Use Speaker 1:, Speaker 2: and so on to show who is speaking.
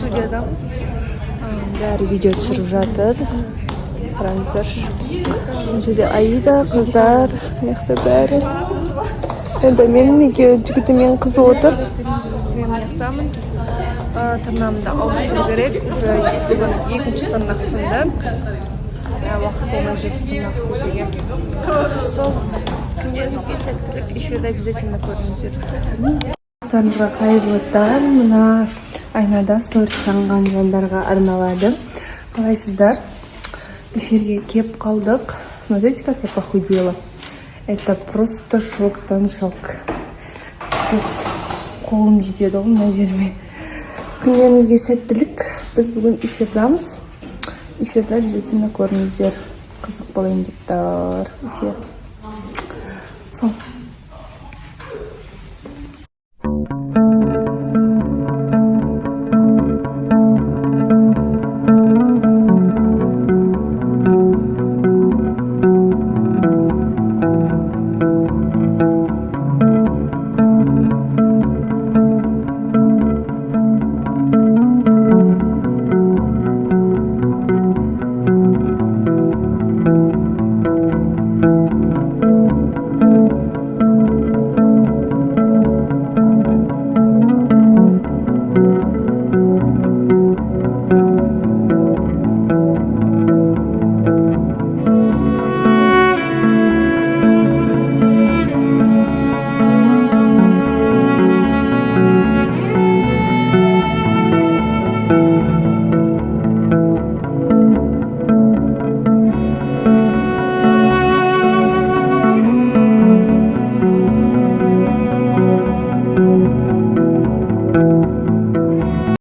Speaker 1: студиядамыз. Бәрі видео түсіріп жатыр. Қараңыздар. Бұл жерде Аида, қыздар, мықты бәрі. Енді менің екеуі жігітімен қызы отыр. Мен мақтамын. Тырнағымды ауыстыру керек. Уже бүгін екінші тырнақ сынды. Уақыт болмай жүр тырнақ істесеге. Сол күндеріңізге сәттілік. Эфирде обязательно көріңіздер. Достарымызға қайырлы таң. Мына айнада сторис салған жандарға арналады. Қалайсыздар? Эфирге кеп қалдық. Смотрите, как я похудела. Это просто шоктан шок. Қолым жетеді ғой мына жеріме. Күндеріңізге сәттілік. Біз бүгін эфирдамыз. Эфирде обязательно көріңіздер. Қызық болайын деп тұр эфир.